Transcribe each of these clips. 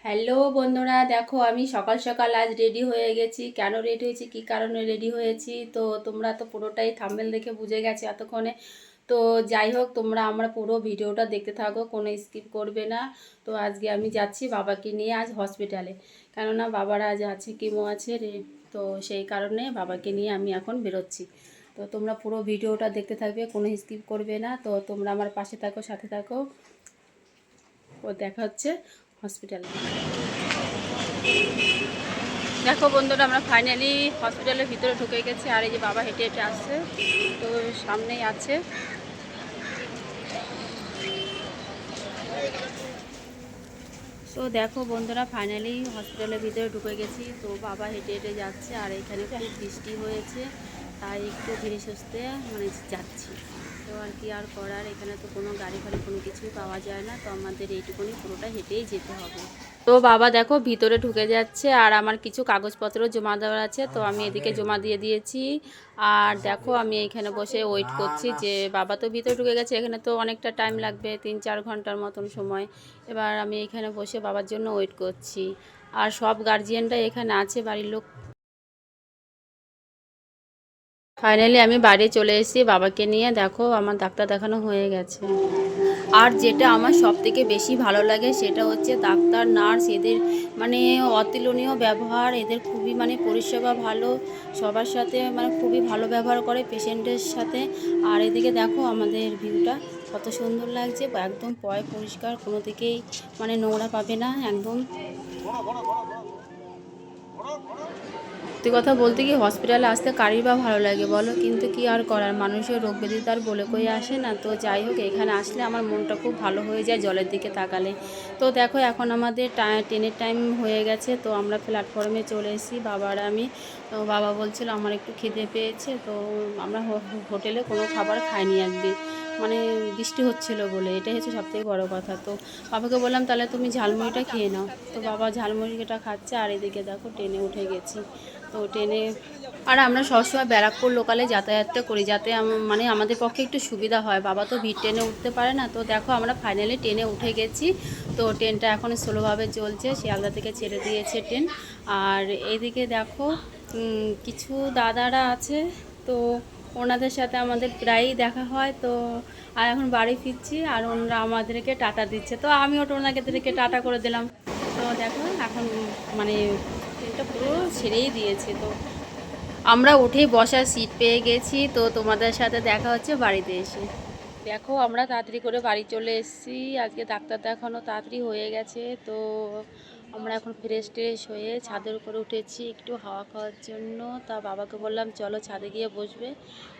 Hello বন্ধুরা, দেখো আমি সকাল সকাল আজ রেডি হয়ে গেছি। কেন রেডি হয়েছি, কী কারণে রেডি হয়েছি, তো তোমরা তো পুরোটাই থাম্বনেল দেখে বুঝে গেছে এতক্ষণে। তো যাই হোক, তোমরা আমার পুরো ভিডিওটা দেখতে থাকো, কোনো স্কিপ করবে না। তো আজকে আমি যাচ্ছি বাবাকে নিয়ে আজ হসপিটালে, কেননা বাবার আজ আছে কিমো আছে রে। তো সেই কারণে বাবাকে নিয়ে আমি এখন বেরোচ্ছি। তো তোমরা পুরো ভিডিওটা দেখতে থাকবে, কোনো স্কিপ করবে না। তো তোমরা আমার পাশে থাকো, সাথে থাকো। ও দেখা হচ্ছে হসপিটালে। দেখো বন্ধুরা, আমরা ফাইনালি হসপিটালের ভিতরে ঢুকে গেছি। আর এই যে বাবা হেঁটে হেঁটে আসছে, তো সামনেই আছে। তো দেখো বন্ধুরা, ফাইনালি হসপিটালের ভিতরে ঢুকে গেছি। তো বাবা হেঁটে হেঁটে যাচ্ছে, আর এখানে খুব বৃষ্টি হয়েছে, তাই একটু ধীরে সুস্থে যাচ্ছি। তো আর কি আর করার, এখানে তো কোনো গাড়ি ফাড়ি কোনো কিছুই পাওয়া যায় না, তো আমাদের এইটুকুনি পুরোটা হেঁটেই যেতে হবে। তো বাবা দেখো ভিতরে ঢুকে যাচ্ছে, আর আমার কিছু কাগজপত্র জমা দেওয়ার আছে, তো আমি এদিকে জমা দিয়ে দিয়েছি। আর দেখো আমি এখানে বসে ওয়েট করছি, যে বাবা তো ভিতরে ঢুকে গেছে, এখানে তো অনেকটা টাইম লাগবে, 3-4 ঘন্টার মতন সময়। এবার আমি এখানে বসে বাবার জন্য ওয়েট করছি। আর সব গার্জিয়ানরা এখানে আছে, বাড়ির লোক। ফাইনালি আমি বাড়ি চলে এসেছি বাবাকে নিয়ে। দেখো আমার ডাক্তার দেখানো হয়ে গেছে। আর যেটা আমার সবথেকে বেশি ভালো লাগে সেটা হচ্ছে ডাক্তার নার্স, এদের মানে অতুলনীয় ব্যবহার, এদের খুবই পরিষেবা ভালো, সবার সাথে খুবই ভালো ব্যবহার করে পেশেন্টের সাথে। আর এদিকে দেখো আমাদের ভিউটা কত সুন্দর লাগছে, একদম পরিষ্কার, কোনো দিকেই নোংরা পাবে না একদম। সত্যি কথা বলতে কি, হসপিটালে আসতে কারই বা ভালো লাগে বলো, কিন্তু কি আর করার, মানুষের রোগ ব্যাধি তার বলে কই আসে না। তো যাই হোক, এখানে আসলে আমার মনটা খুব ভালো হয়ে যায় জলের দিকে তাকালে। তো দেখো এখন আমাদের ট্রেনের টাইম হয়ে গেছে, তো আমরা প্ল্যাটফর্মে চলে এসেছি বাবা আর আমি। তো বাবা বলছিল আমার একটু খিদে পেয়েছে, তো আমরা হোটেলে কোনো খাবার খাইনি আজকে, বৃষ্টি হচ্ছিল বলে, এটাই হচ্ছে সবথেকে বড় কথা। তো বাবাকে বললাম তাহলে তুমি ঝালমুড়িটা খেয়ে নাও, তো বাবা ঝালমুড়িটা খাচ্ছে। আর এদিকে দেখো ট্রেনে উঠে গেছি। তো ট্রেনে আর আমরা সবসময় ব্যারাকপুর লোকালে যাতায়াতটা করি, যাতে আমাদের পক্ষে একটু সুবিধা হয়। বাবা তো ভিড় ট্রেনে উঠতে পারে না। তো দেখো আমরা ফাইনালি ট্রেনে উঠে গেছি। তো ট্রেনটা এখন স্লোভাবে চলছে, শিয়ালদা থেকে ছেড়ে দিয়েছে ট্রেন। আর এইদিকে দেখো কিছু দাদারা আছে, তো ওনাদের সাথে আমাদের প্রায়ই দেখা হয়। তো আর এখন বাড়ি ফিরছি, আর ওনারা আমাদেরকে টাটা দিচ্ছে, তো আমিও ওনাদেরকে টাটা করে দিলাম। তো দেখো এখন ট্রেনটা পুরো ছেড়েই দিয়েছে। তো আমরা উঠেই বসার সিট পেয়ে গেছি। তো তোমাদের সাথে দেখা হচ্ছে বাড়িতে এসে। দেখো আমরা তাড়াতাড়ি করে বাড়ি চলে এসেছি, আজকে ডাক্তার দেখানো তাড়াতাড়ি হয়ে গেছে। তো আমরা এখন ফ্রেশ হয়ে ছাদের উপরে উঠেছি একটু হাওয়া খাওয়ার জন্য। তা বাবাকে বললাম চলো ছাদে গিয়ে বসবে,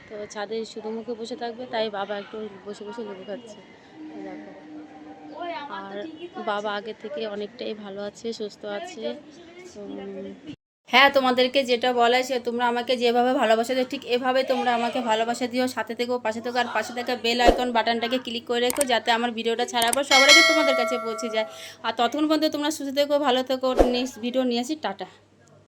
তো ছাদে শুধু মুখে বসে থাকবে, তাই বাবা একটু বসে বসে লেবু খাচ্ছে। দেখো, আর বাবা আগে থেকে অনেকটাই ভালো আছে, সুস্থ আছে। তো হ্যাঁ, তোমাদেরকে যেটা বলা সে তোমরা আমাকে যেভাবে ভালোবাসা দিও, ঠিক এভাবে তোমরা আমাকে ভালোবাসা দিও, সাথে থেকেও, পাশে থেকেও। আর পাশে থাকা বেল আইকন বাটনটাকে ক্লিক করে রেখো, যাতে আমার ভিডিওটা ছাড়ার পর সবার আগে তোমাদের কাছে পৌঁছে যায়। আর ততক্ষণ পর্যন্ত তোমরা সুস্থ থেকো, ভালো থেকো। নেক্সট ভিডিও নিয়ে আসি, টাটা।